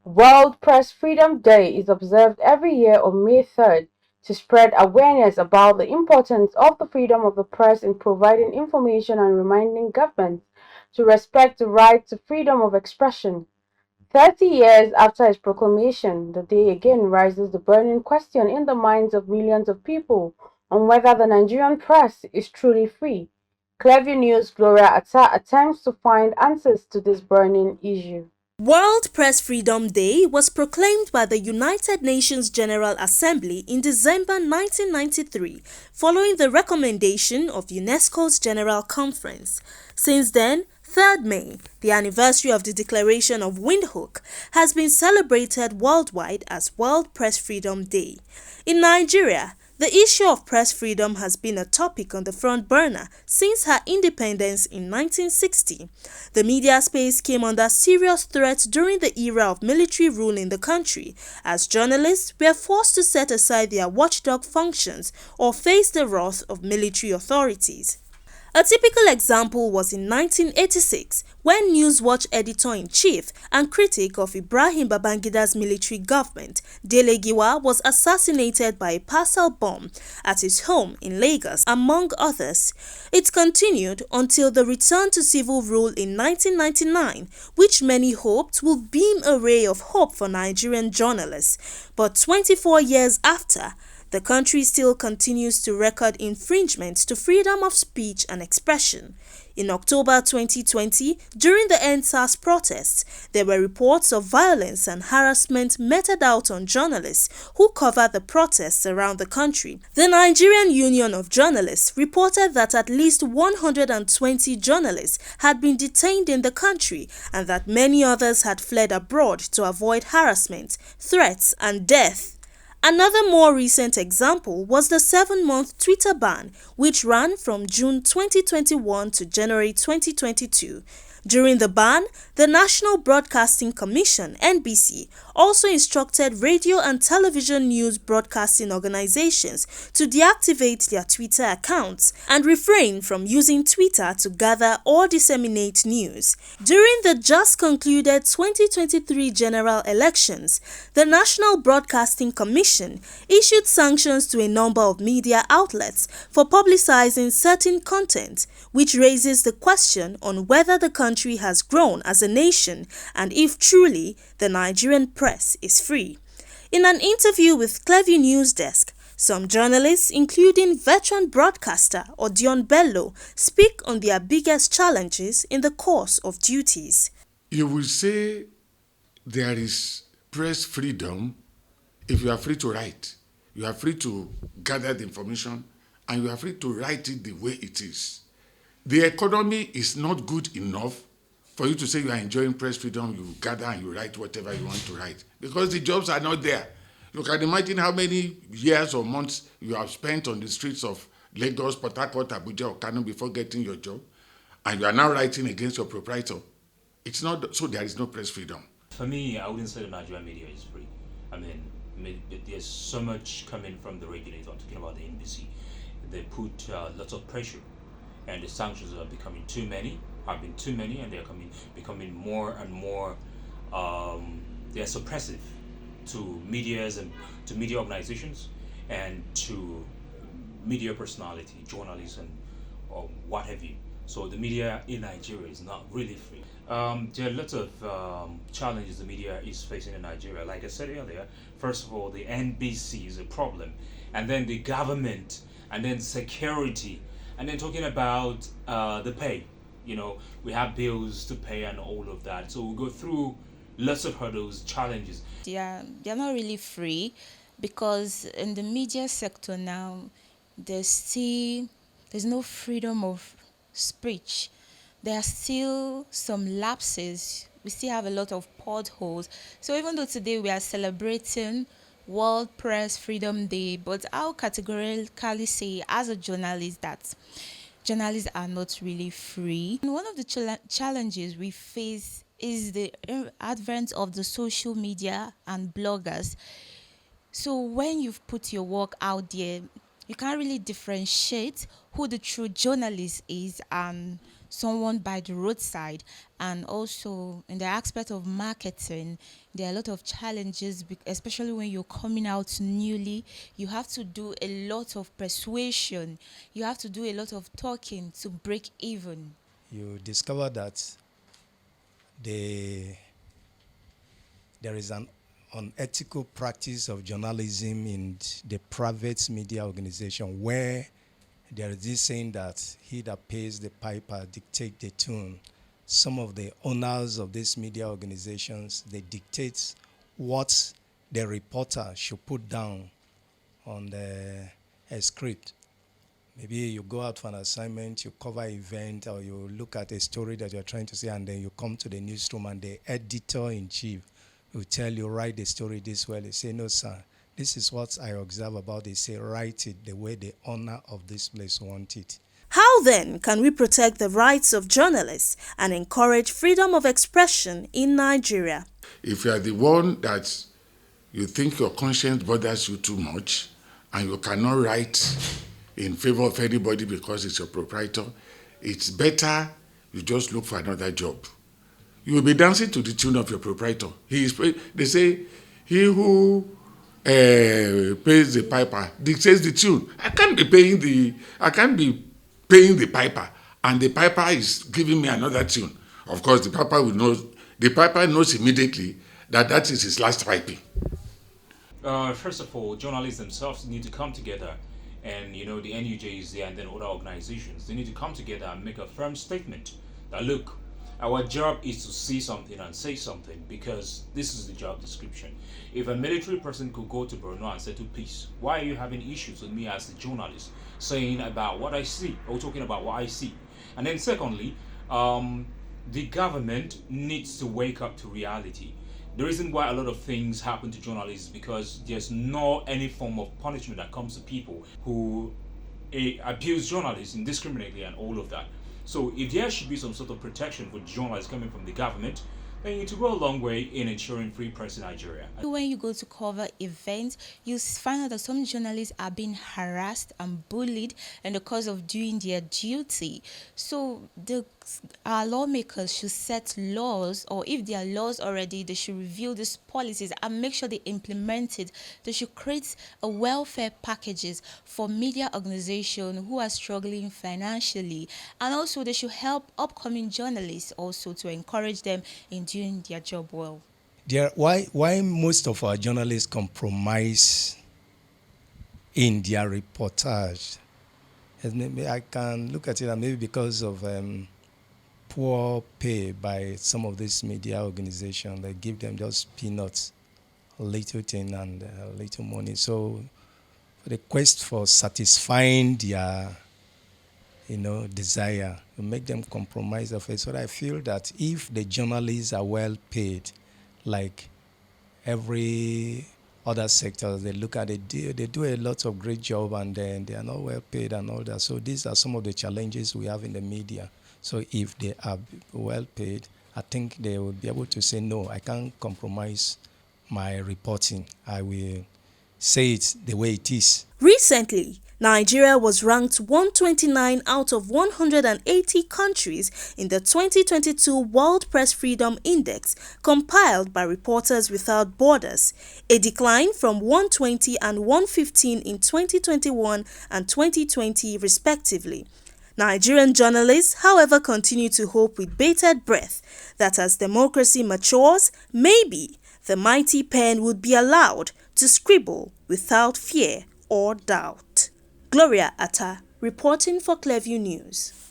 World Press Freedom Day is observed every year on May 3rd to spread awareness about the importance of the freedom of the press in providing information and reminding governments to respect the right to freedom of expression. 30 years after its proclamation, the day again raises the burning question in the minds of millions of people on whether the Nigerian press is truly free. Clever News Gloria attempts to find answers to this burning issue. World Press Freedom Day was proclaimed by the United Nations General Assembly in December 1993, following the recommendation of UNESCO's General Conference. Since then, 3rd May, the anniversary of the declaration of Windhoek, has been celebrated worldwide as World Press Freedom Day. In Nigeria, the issue of press freedom has been a topic on the front burner since her independence in 1960. The media space came under serious threat during the era of military rule in the country, as journalists were forced to set aside their watchdog functions or face the wrath of military authorities. A typical example was in 1986 when Newswatch editor-in-chief and critic of Ibrahim Babangida's military government, Dele Giwa, was assassinated by a parcel bomb at his home in Lagos, among others. It continued until the return to civil rule in 1999, which many hoped would beam a ray of hope for Nigerian journalists. But 24 years after, the country still continues to record infringements to freedom of speech and expression. In October 2020, during the NSAS protests, there were reports of violence and harassment meted out on journalists who covered the protests around the country. The Nigerian Union of Journalists reported that at least 120 journalists had been detained in the country and that many others had fled abroad to avoid harassment, threats, and death. Another more recent example was the 7-month Twitter ban, which ran from June 2021 to January 2022. During the ban, the National Broadcasting Commission (NBC) also instructed radio and television news broadcasting organizations to deactivate their Twitter accounts and refrain from using Twitter to gather or disseminate news. During the just concluded 2023 general elections, the National Broadcasting Commission issued sanctions to a number of media outlets for publicizing certain content, which raises the question on whether the country has grown as a nation and if truly the Nigerian press is free. In an interview with Clever News Desk, some journalists, including veteran broadcaster Odion Bello, speak on their biggest challenges in the course of duties. You will say there is press freedom if you are free to write. You are free to gather the information and you are free to write it the way it is. The economy is not good enough for you to say you are enjoying press freedom, you gather and you write whatever you want to write, because the jobs are not there. You can imagine how many years or months you have spent on the streets of Lagos, Port Harcourt, Abuja, or Kano before getting your job, and you are now writing against your proprietor. It's not so. There is no press freedom. For me, I wouldn't say the Nigerian media is free. There's so much coming from the regulator. I'm talking about the NBC. They put lots of pressure, and the sanctions are becoming too many. Have been too many, and they're becoming more and more. They're suppressive to medias and to media organizations and to media personality, journalism, or what have you. So the media in Nigeria is not really free. There are lots of challenges the media is facing in Nigeria. Like I said earlier, first of all, the NBC is a problem, and then the government, and then security, and then talking about the pay. We have bills to pay and all of that. So we go through lots of hurdles, challenges. They're not really free because in the media sector now, there's no freedom of speech. There are still some lapses. We still have a lot of potholes. So even though today we are celebrating World Press Freedom Day, but I'll categorically say as a journalist that journalists are not really free. And one of the challenges we face is the advent of the social media and bloggers. So when you've put your work out there, you can't really differentiate who the true journalist is and someone by the roadside. And also in the aspect of marketing, there are a lot of challenges, especially when you're coming out newly. You have to do a lot of persuasion, you have to do a lot of talking to break even. You discover that the there is an unethical practice of journalism in the private media organization, where there is this saying that he that pays the piper dictate the tune. Some of the owners of these media organizations, they dictate what the reporter should put down on a script. Maybe you go out for an assignment, you cover an event, or you look at a story that you're trying to say, and then you come to the newsroom and the editor-in-chief will tell you, write the story this way. They say, no, sir, this is what I observe about it. They say, write it the way the owner of this place wants it. How then can we protect the rights of journalists and encourage freedom of expression in Nigeria? If you are the one that you think your conscience bothers you too much and you cannot write in favor of anybody because it's your proprietor, it's better you just look for another job. You will be dancing to the tune of your proprietor. They say, he who pays the piper dictates the tune. I can't be paying the piper, and the piper is giving me another tune. Of course, the piper knows immediately that is his last piping. First of all, journalists themselves need to come together, and the NUJs there and then other organizations, they need to come together and make a firm statement that, look, our job is to see something and say something, because this is the job description. If a military person could go to Borno and say to peace, why are you having issues with me as a journalist saying about what I see, or talking about what I see? And then secondly, the government needs to wake up to reality. The reason why a lot of things happen to journalists is because there's no any form of punishment that comes to people who abuse journalists indiscriminately and all of that. So if there should be some sort of protection for journalists coming from the government, then it will go a long way in ensuring free press in Nigeria. When you go to cover events, you find out that some journalists are being harassed and bullied in the course of doing their duty. So our lawmakers should set laws, or if there are laws already, they should review these policies and make sure they implement it. They should create a welfare packages for media organizations who are struggling financially, and also they should help upcoming journalists also to encourage them in doing their job well. Why most of our journalists compromise in their reportage? I can look at it, and maybe because of poor pay by some of these media organizations. They give them just peanuts, little thing, and little money. So the quest for satisfying their desire to make them compromise of it. So I feel that if the journalists are well paid, like every other sector, they look at it, they do a lot of great job, and then they are not well paid and all that. So these are some of the challenges we have in the media. So if they are well paid, I think they will be able to say, no, I can't compromise my reporting. I will say it the way it is. Recently, Nigeria was ranked 129 out of 180 countries in the 2022 World Press Freedom Index compiled by Reporters Without Borders, a decline from 120 and 115 in 2021 and 2020 respectively. Nigerian journalists, however, continue to hope with bated breath that as democracy matures, maybe the mighty pen would be allowed to scribble without fear or doubt. Gloria Atta, reporting for Clearview News.